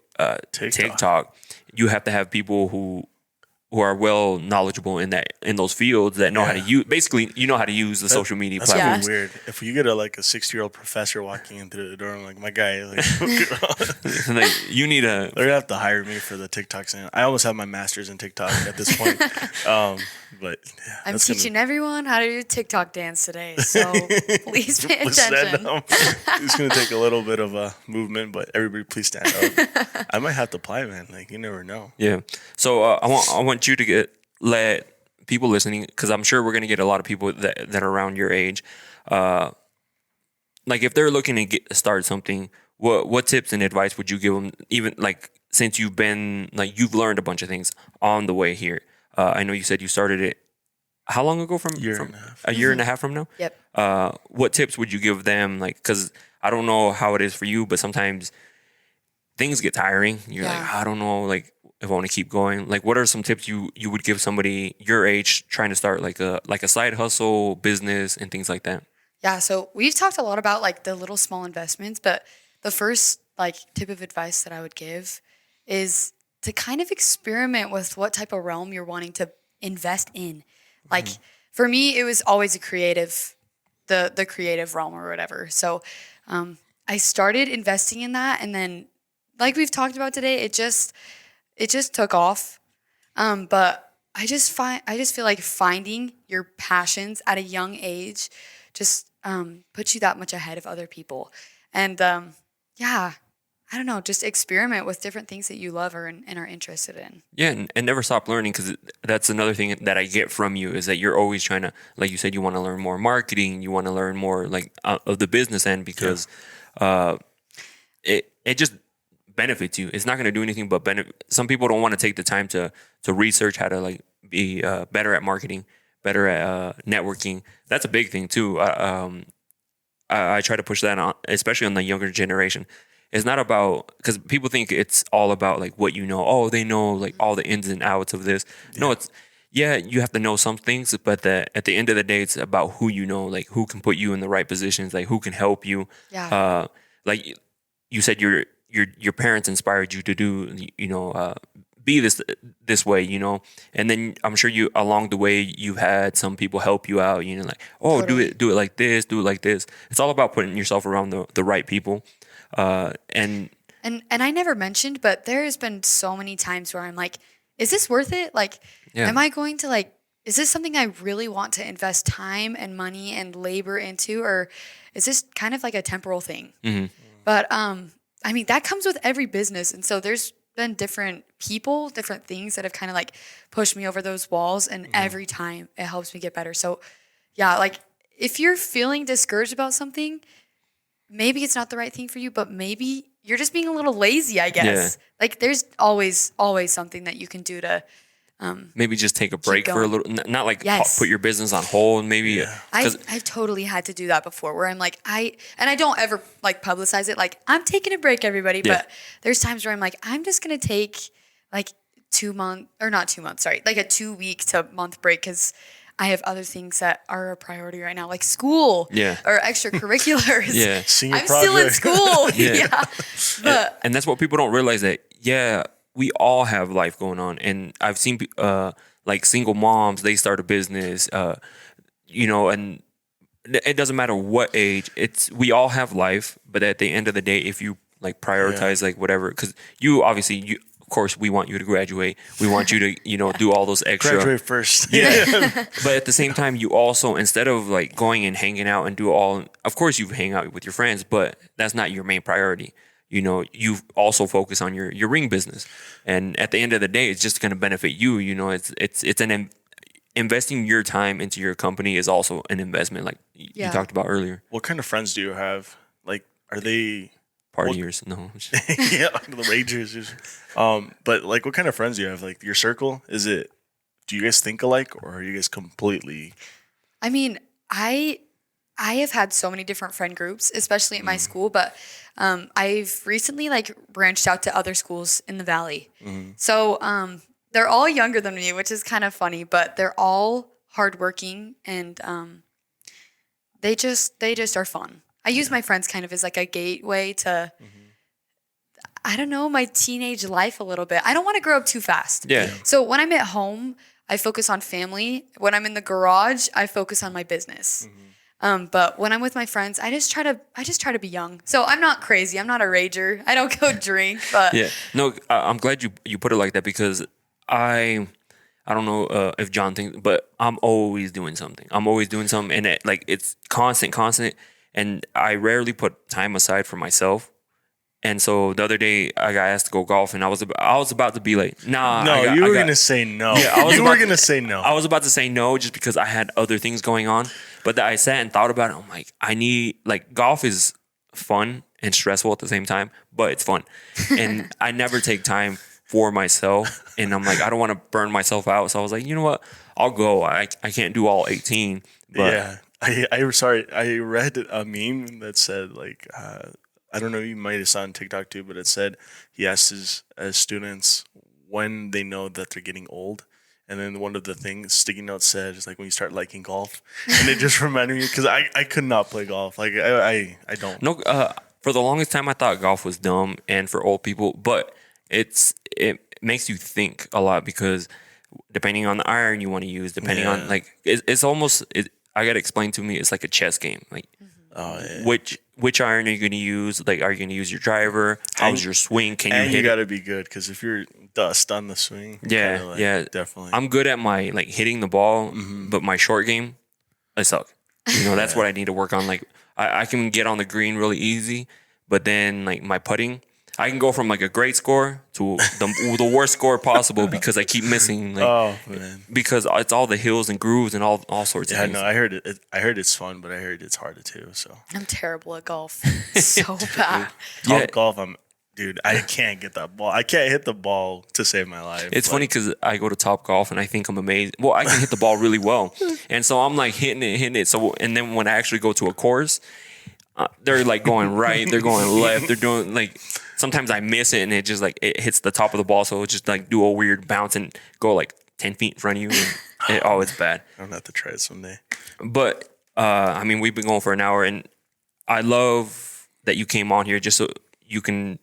TikTok, you have to have people who are well knowledgeable in those fields that know how to use. Basically, you know how to use the social media That's platforms. weird. If you get a 60-year-old professor walking in through the door, I'm like, my guy, Like, you need they're gonna have to hire me for the TikTok scene. I almost have my master's in TikTok at this point. But yeah, I'm teaching everyone how to do TikTok dance today, so please pay attention. It's gonna take a little bit of a movement, but everybody please stand up. I might have to apply, man. Like you never know. Yeah. So I want you to let people listening, because I'm sure we're gonna get a lot of people that are around your age. Like if they're looking to start something, what tips and advice would you give them? Even like since you've learned a bunch of things on the way here. I know you said you started it how long ago? Year and a half. A year and a half from now? Yep. What tips would you give them? Like, because I don't know how it is for you, but sometimes things get tiring. You're like, I don't know, like if I want to keep going. Like, what are some tips you would give somebody your age trying to start like a side hustle, business, and things like that? Yeah, so we've talked a lot about like the little small investments, but the first like tip of advice that I would give is to kind of experiment with what type of realm you're wanting to invest in. Like for me, it was always the creative realm or whatever. So I started investing in that, and then like we've talked about today, it just took off. But I just feel like finding your passions at a young age just puts you that much ahead of other people. And I don't know, just experiment with different things that you love and are interested in. Yeah, and never stop learning, because that's another thing that I get from you is that you're always trying to, like you said, you want to learn more marketing, you want to learn more like of the business end, because it just benefits you. It's not going to do anything but benefit. Some people don't want to take the time to research how to like be better at marketing, better at networking. That's a big thing too. I try to push that on, especially on the younger generation. It's not about, because people think it's all about like what you know. Oh, they know like all the ins and outs of this. Yeah. No, you have to know some things, but at the end of the day, it's about who you know, like who can put you in the right positions, like who can help you. Yeah. Like you said, your parents inspired you to do, be this way, and then I'm sure you along the way you've had some people help you out, like, oh, totally. do it like this, do it like this. It's all about putting yourself around the right people. And I never mentioned, but there has been so many times where I'm like, is this worth it? Like, am I going to like, is this something I really want to invest time and money and labor into, or is this kind of like a temporal thing? Mm-hmm. But I mean, that comes with every business, and so there's been different people, different things that have kind of like pushed me over those walls, and every time it helps me get better. So yeah, like if you're feeling discouraged about something, maybe it's not the right thing for you, but maybe you're just being a little lazy, I guess. Yeah. Like there's always something that you can do to maybe just take a break for a little, not like put your business on hold. Maybe I've totally had to do that before, where I'm like, I don't ever like publicize it, like I'm taking a break, everybody. Yeah. But there's times where I'm like, I'm just gonna take like 2 months, or not 2 months, sorry, like a 2 week to month break, because I have other things that are a priority right now, like school or extracurriculars. Senior I'm still in school. But, and that's what people don't realize, that, we all have life going on. And I've seen like single moms, they start a business, and it doesn't matter what age, we all have life. But at the end of the day, if you like prioritize like whatever, because of course, we want you to graduate. We want you to, do all those extra. Graduate first. Yeah. But at the same time, you also, instead of like going and hanging out and do all, of course you hang out with your friends, but that's not your main priority. You also focus on your ring business. And at the end of the day, it's just going to benefit you. It's investing your time into your company is also an investment, like you talked about earlier. What kind of friends do you have? Like, are they partiers? No. Yeah, like the ragers. But like, what kind of friends do you have? Like your circle, do you guys think alike, or are you guys completely? I mean, I have had so many different friend groups, especially at my school, but I've recently like branched out to other schools in the Valley. Mm-hmm. So they're all younger than me, which is kind of funny, but they're all hardworking, and they just are fun. I use my friends kind of as like a gateway to, I don't know, my teenage life a little bit. I don't want to grow up too fast. Yeah. So when I'm at home, I focus on family. When I'm in the garage, I focus on my business. But when I'm with my friends, I just try to be young. So I'm not crazy. I'm not a rager. I don't go drink. But no, I'm glad you put it like that, because I don't know if John thinks, but I'm always doing something. And it's constant. And I rarely put time aside for myself. And so the other day I got asked to go golf, and I was about to be like, nah. No, you were going to say no. Yeah, you were going to say no. I was about to say no just because I had other things going on. But I sat and thought about it. I'm like, golf is fun and stressful at the same time, but it's fun. And I never take time for myself. And I'm like, I don't want to burn myself out. So I was like, you know what? I'll go. I can't do all 18. But I read a meme that said like I don't know, you might have saw on TikTok too, but it said he asked his students when they know that they're getting old. And then one of the things sticky notes said is like when you start liking golf, and it just reminded me because I could not play golf. Like I don't. No, for the longest time I thought golf was dumb and for old people, but it makes you think a lot because depending on the iron you want to use, depending on like it's almost I got to explain to me it's like a chess game. Like which iron are you going to use? Like, are you going to use your driver? How's your swing? Can you hit you got it? to be good because if you're dust on the swing, Yeah, kinda, like, yeah, definitely. I'm good at my like hitting the ball, but my short game, I suck. You know, that's what I need to work on. Like, I can get on the green really easy, but then like my putting, I can go from like a great score to the worst score possible because I keep missing. Like, Oh man. because it's all the hills and grooves and all sorts of Yeah, things. no, I heard it. I heard it's fun, but I heard it's harder too. So I'm terrible at golf. So bad. Yeah. golf, dude, I can't get that ball. I can't hit the ball to save my life. It's funny because I go to Top Golf and I think I'm amazing. Well, I can hit the ball really well, and so I'm like hitting it. So and then when I actually go to a course, they're like going right, they're going left, they're doing like. Sometimes I miss it and it just like it hits the top of the ball, so it just like do a weird bounce and go like 10 feet in front of you. And it's bad. I'm gonna have to try it someday. But I mean, we've been going for an hour, and I love that you came on here just so you can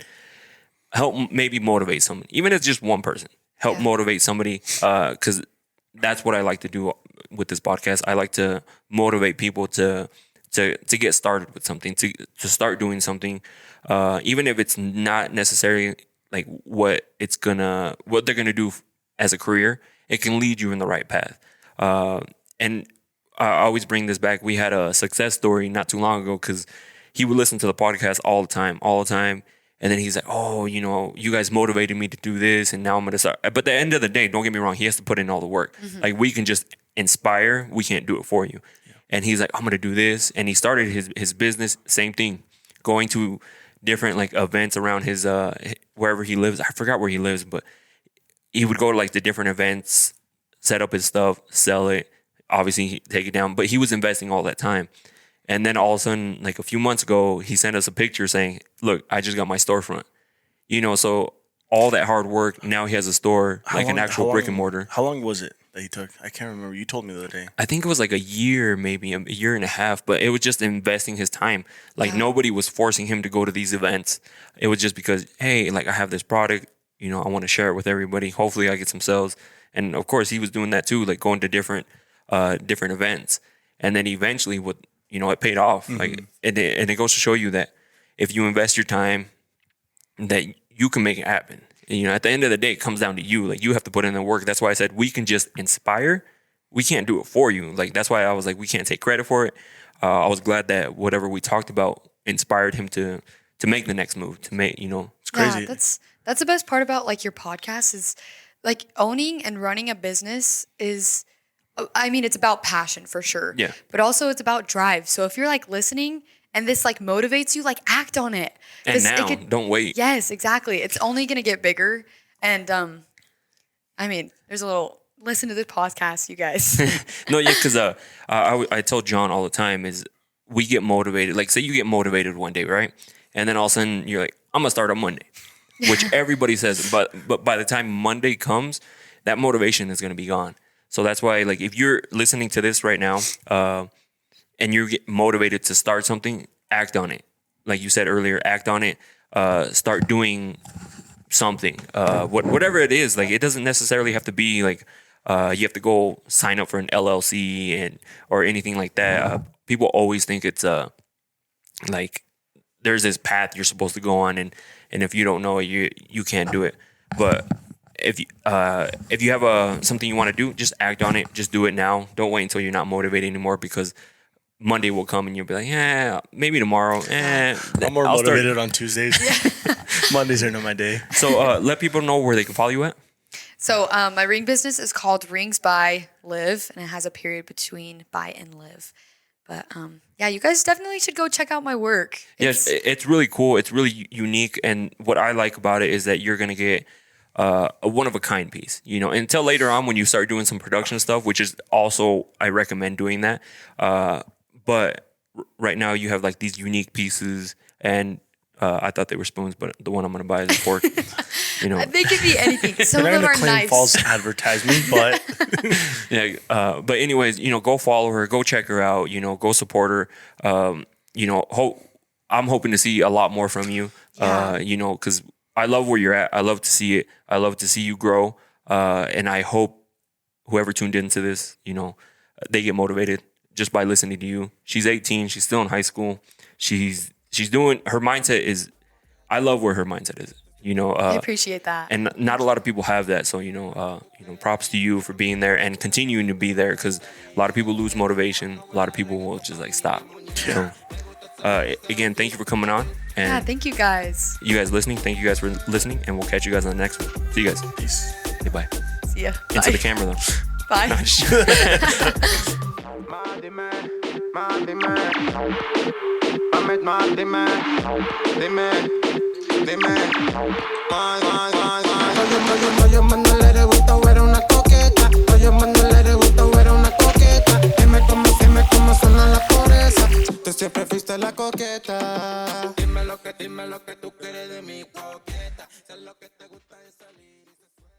help maybe motivate someone, even if it's just one person. Help motivate somebody, because that's what I like to do with this podcast. I like to motivate people to get started with something, to start doing something, even if it's not necessarily like what they're gonna do as a career. It can lead you in the right path. And I always bring this back. We had a success story not too long ago because he would listen to the podcast all the time. And then he's like, oh, you know, you guys motivated me to do this, and now I'm gonna start. But at the end of the day, don't get me wrong, he has to put in all the work. Like, we can just inspire, we can't do it for you. And he's like, I'm gonna do this, and he started his business. Same thing, going to different like events around his wherever he lives. I forgot where he lives, but he would go to like the different events, set up his stuff, sell it, obviously take it down. But he was investing all that time. And then all of a sudden, like a few months ago, he sent us a picture saying, look, I just got my storefront. You know, so all that hard work, now he has a store, like an actual brick and mortar. How long was it that he took? I can't remember. You told me the other day. I think it was like a year, maybe a year and a half, but it was just investing his time. Like, nobody was forcing him to go to these events. It was just because, hey, like, I have this product, you know, I want to share it with everybody. Hopefully I get some sales. And of course he was doing that too, like going to different events. And then eventually it paid off. Like, and it goes to show you that if you invest your time, that you can make it happen. And, you know, at the end of the day, it comes down to you. Like, you have to put in the work. That's why I said we can just inspire. We can't do it for you. Like, that's why I was like, we can't take credit for it. I was glad that whatever we talked about inspired him to make the next move. To make, you know, it's crazy. Yeah, that's the best part about like your podcast is like owning and running a business is. I mean, it's about passion for sure. Yeah. But also it's about drive. So if you're like listening and this like motivates you, like act on it. And now, don't wait. Yes, exactly. It's only going to get bigger. And I mean, there's a little, listen to the podcast, you guys. No, yeah, because I tell John all the time is we get motivated. Like, say you get motivated one day, right? And then all of a sudden you're like, I'm going to start on Monday, which everybody says. But by the time Monday comes, that motivation is going to be gone. So that's why, like, if you're listening to this right now and you get motivated to start something, act on it. Like you said earlier, act on it. Start doing something. Whatever it is, like, it doesn't necessarily have to be like you have to go sign up for an LLC or anything like that. People always think it's like there's this path you're supposed to go on, and if you don't know it, you can't do it. But if you have something you want to do, just act on it. Just do it now. Don't wait until you're not motivated anymore, because Monday will come and you'll be like, yeah, maybe tomorrow. I'm more motivated on Tuesdays. Mondays are not my day. So let people know where they can follow you at. So my ring business is called Ringsby.liv, and it has a period between by and live. But yeah, you guys definitely should go check out my work. Yes, it's really cool. It's really unique, and what I like about it is that you're gonna get a one-of-a-kind piece, you know, until later on when you start doing some production stuff, which is also, I recommend doing that. but right now you have like these unique pieces, and I thought they were spoons, but the one I'm gonna buy is a fork. You know, They could be anything. Some We're of not them are gonna claim nice. false advertisement, but yeah. But anyways, you know, go follow her, go check her out. You know, go support her. You know, I'm hoping to see a lot more from you. Yeah. You know, because I love where you're at. I love to see it. I love to see you grow. And I hope whoever tuned into this, you know, they get motivated just by listening to you. She's 18. She's still in high school. She's doing, her mindset is, I love where her mindset is. You know, I appreciate that. and not a lot of people have that. So you know, props to you for being there and continuing to be there, because a lot of people lose motivation. A lot of people will just like stop. yeah. So, again, thank you for coming on. And Yeah, thank you guys. you guys listening. Thank you guys for listening, and we'll catch you guys on the next one. See you guys. Peace. Okay, bye. See ya. Into Bye. the camera though. Bye. Mardi man, Mardi man. Ahmed Mardi man. Dime. Oye, Manuel, le gustó ver una coqueta. Oye, Manuel, le gustó ver una coqueta. Dime cómo suena la pobreza. Tú siempre fuiste la coqueta. Dime lo que tú quieres de mi coqueta. Sé lo que te gusta de salir.